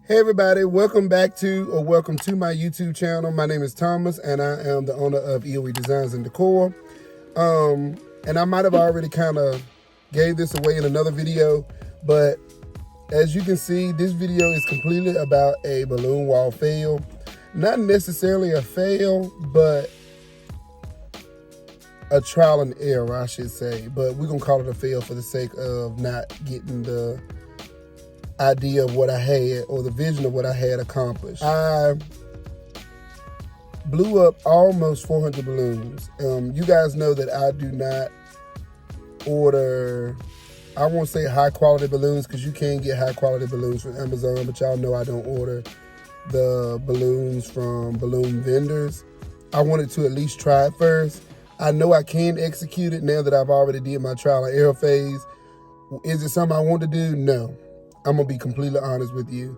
Hey everybody, welcome to my YouTube channel. My name is Thomas and I am the owner of EOEDesigns and Decor. And I might have already kind of gave this away in another video, but as you can see, this video is completely about a balloon wall fail. Not necessarily a fail, but a trial and error, I should say. But we're gonna call it a fail for the sake of not getting the idea of what I had or the vision of what I had accomplished. I blew up almost 400 balloons. You guys know that I do not order, I won't say high quality balloons because you can get high quality balloons from Amazon, but y'all know I don't order the balloons from balloon vendors. I wanted to at least try it first. I know I can execute it now that I've already did my trial and error phase. Is it something I want to do? No. I'm gonna be completely honest with you.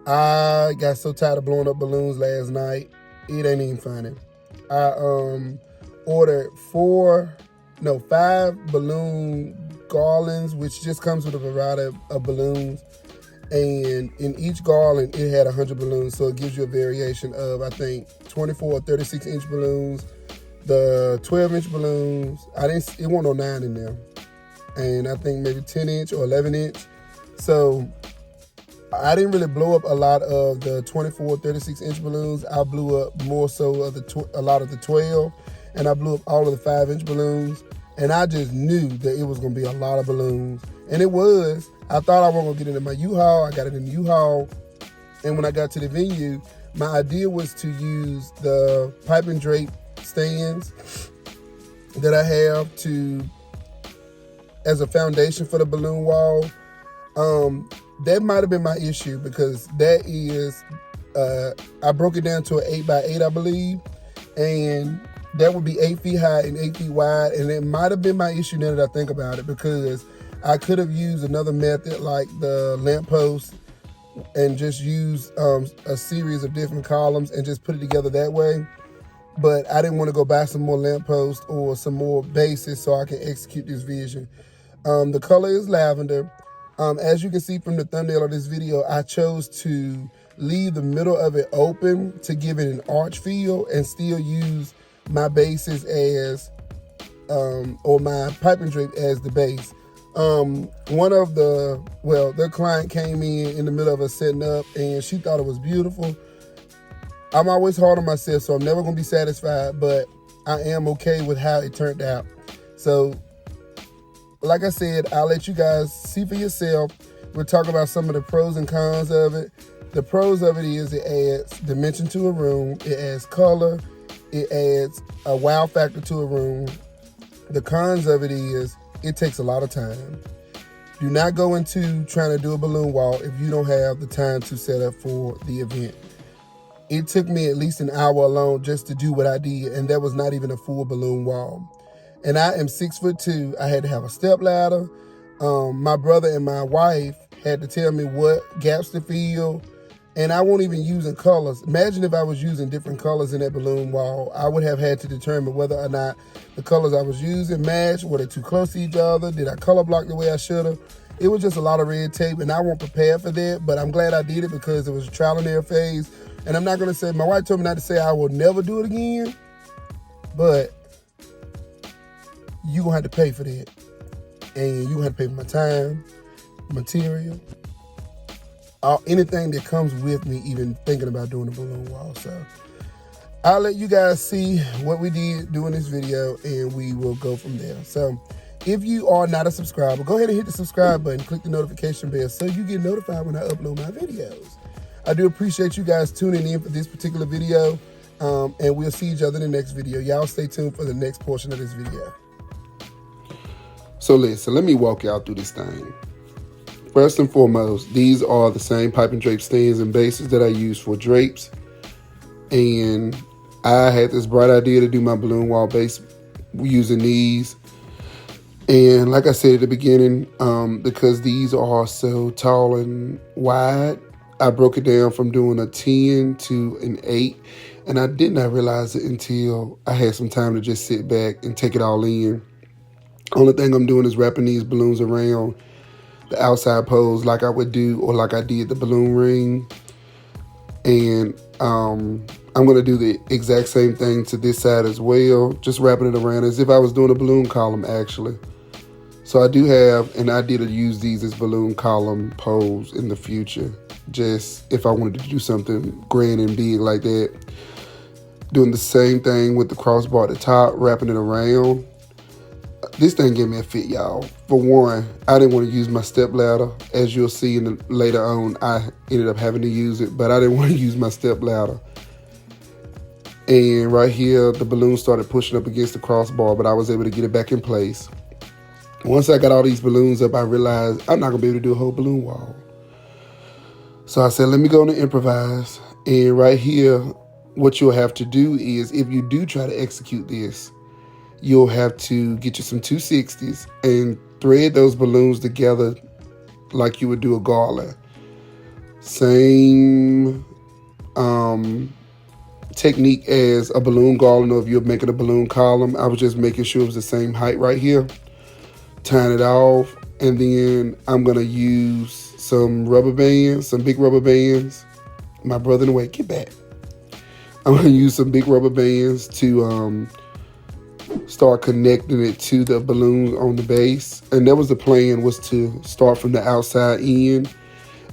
I got so tired of blowing up balloons last night. It ain't even funny. I ordered 5 balloon garlands, which just comes with a variety of balloons. And in each garland, it had 100 balloons. So it gives you a variation of, I think, 24 or 36 inch balloons, the 12-inch balloons. It wasn't no 9 in there. And I think maybe 10 inch or 11 inch. So I didn't really blow up a lot of the 24, 36 inch balloons. I blew up more so of a lot of the 12, and I blew up all of the 5-inch balloons. And I just knew that it was gonna be a lot of balloons. And it was. I thought I wasn't gonna get it in my U-Haul. I got it in the U-Haul. And when I got to the venue, my idea was to use the pipe and drape stands that I have as a foundation for the balloon wall. That might have been my issue because that is, I broke it down to an 8x8, I believe, and that would be 8 feet high and 8 feet wide. And it might have been my issue now that I think about it, because I could have used another method like the lamppost and just used a series of different columns and just put it together that way. But I didn't want to go buy some more lampposts or some more bases so I can execute this vision. The color is lavender. As you can see from the thumbnail of this video, I chose to leave the middle of it open to give it an arch feel and still use my bases as, or my pipe and drape as the base. Their client came in the middle of us setting up and she thought it was beautiful. I'm always hard on myself, so I'm never gonna be satisfied, but I am okay with how it turned out. So, like I said, I'll let you guys see for yourself. We'll talk about some of the pros and cons of it. The pros of it is it adds dimension to a room. It adds color. It adds a wow factor to a room. The cons of it is it takes a lot of time. Do not go into trying to do a balloon wall if you don't have the time to set up for the event. It took me at least an hour alone just to do what I did, and that was not even a full balloon wall. And I am 6'2". I had to have a step ladder. My brother and my wife had to tell me what gaps to fill. And I won't even using colors. Imagine if I was using different colors in that balloon wall. I would have had to determine whether or not the colors I was using matched. Were they too close to each other? Did I color block the way I should have? It was just a lot of red tape, and I wasn't prepared for that. But I'm glad I did it because it was a trial and error phase. And I'm not going to say, my wife told me not to say I will never do it again. But you're going to have to pay for that. And you're going to have to pay for my time, material, anything that comes with me even thinking about doing a balloon wall. So I'll let you guys see what we did doing this video, and we will go from there. So if you are not a subscriber, go ahead and hit the subscribe button, click the notification bell so you get notified when I upload my videos. I do appreciate you guys tuning in for this particular video, and we'll see each other in the next video. Y'all stay tuned for the next portion of this video. So listen, let me walk y'all through this thing. First and foremost, these are the same pipe and drape stands and bases that I use for drapes. And I had this bright idea to do my balloon wall base using these. And like I said at the beginning, because these are so tall and wide, I broke it down from doing a 10 to an 8. And I did not realize it until I had some time to just sit back and take it all in. Only thing I'm doing is wrapping these balloons around the outside poles like I would do, or like I did the balloon ring. And I'm going to do the exact same thing to this side as well, just wrapping it around as if I was doing a balloon column actually. So I do have an idea to use these as balloon column poles in the future, just if I wanted to do something grand and big like that. Doing the same thing with the crossbar at the top, wrapping it around. This thing gave me a fit, y'all. For one, I didn't want to use my step ladder. As you'll see later on, I ended up having to use it, but I didn't want to use my step ladder. And right here, the balloon started pushing up against the crossbar, but I was able to get it back in place. Once I got all these balloons up, I realized I'm not going to be able to do a whole balloon wall. So I said, let me go on and improvise. And right here, what you'll have to do is, if you do try to execute this, you'll have to get you some 260s and thread those balloons together like you would do a garland. Same technique as a balloon garland, or if you're making a balloon column. I was just making sure it was the same height right here. Tying it off, and then I'm going to use some rubber bands, some big rubber bands. My brother in the way, get back. I'm going to use some big rubber bands to start connecting it to the balloons on the base. And that was the plan, was to start from the outside in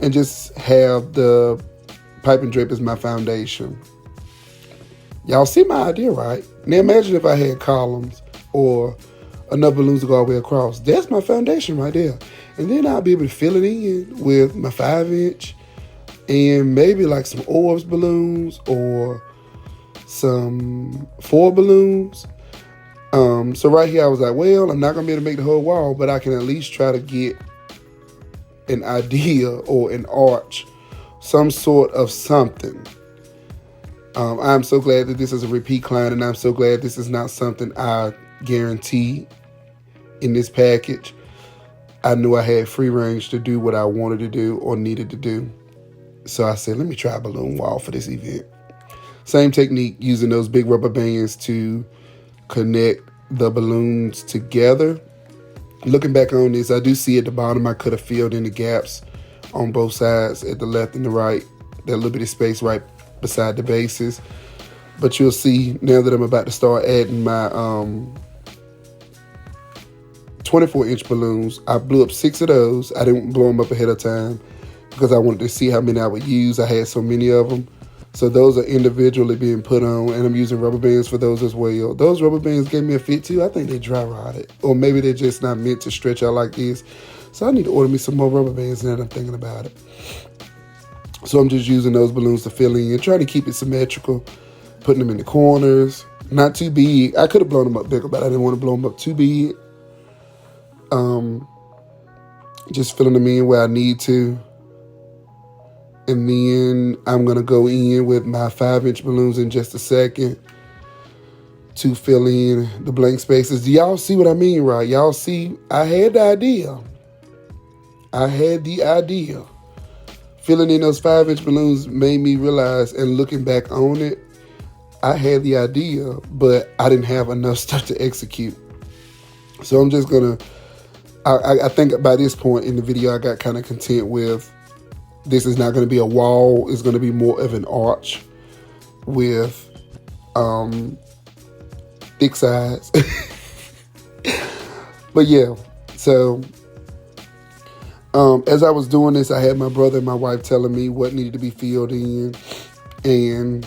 and just have the pipe and drape as my foundation. Y'all see my idea, right? Now imagine if I had columns or enough balloons to go all the way across. That's my foundation right there. And then I'll be able to fill it in with my 5-inch and maybe like some orbs balloons or some 4 balloons. So right here I was like, well, I'm not going to be able to make the whole wall, but I can at least try to get an idea or an arch, some sort of something. I'm so glad that this is a repeat client, and I'm so glad this is not something I guarantee in this package. I knew I had free range to do what I wanted to do or needed to do. So I said, let me try a balloon wall for this event. Same technique, using those big rubber bands to connect the balloons together. Looking back on this, I do see at the bottom I could have filled in the gaps on both sides, at the left and the right, that little bit of space right beside the bases. But you'll see now that I'm about to start adding my 24-inch balloons. I blew up 6 of those. I didn't blow them up ahead of time because I wanted to see how many I would use. I had so many of them. So those are individually being put on, and I'm using rubber bands for those as well. Those rubber bands gave me a fit too. I think they dry rotted, or maybe they're just not meant to stretch out like this. So I need to order me some more rubber bands now that I'm thinking about it. So I'm just using those balloons to fill in, trying to keep it symmetrical, putting them in the corners, not too big. I could have blown them up bigger, but I didn't want to blow them up too big. Just filling them in where I need to. And then I'm going to go in with my 5-inch balloons in just a second to fill in the blank spaces. Do y'all see what I mean, right? Y'all see, I had the idea. Filling in those 5-inch balloons made me realize, and looking back on it, I had the idea, but I didn't have enough stuff to execute. So I'm just going to, I think by this point in the video, I got kind of content with, this is not going to be a wall. It's going to be more of an arch with thick sides. But yeah, so as I was doing this, I had my brother and my wife telling me what needed to be filled in and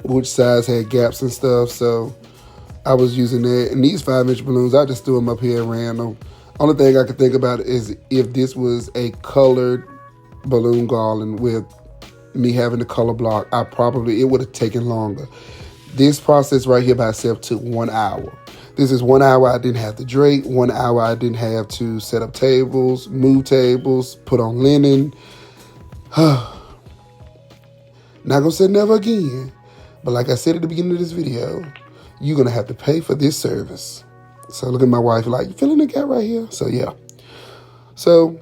which sides had gaps and stuff. So I was using that. And these 5-inch balloons, I just threw them up here and ran them. Only thing I could think about is if this was a colored balloon garland with me having the color block, it would have taken longer. This process right here by itself took 1 hour. This is 1 hour I didn't have to drape, 1 hour I didn't have to set up tables, move tables, put on linen. Not gonna say never again, but like I said at the beginning of this video, you're gonna have to pay for this service. So look at my wife like, you feeling the gap right here? So yeah. So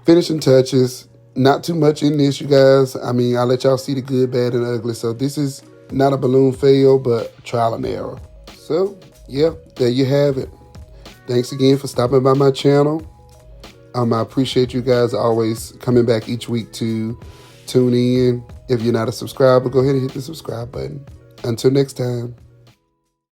finishing touches, Not too much in this, you guys. I mean, I let y'all see the good, bad, and ugly. So this is not a balloon fail, but trial and error. So, yeah, there you have it. Thanks again for stopping by my channel. I appreciate you guys always coming back each week to tune in. If you're not a subscriber, go ahead and hit the subscribe button. Until next time.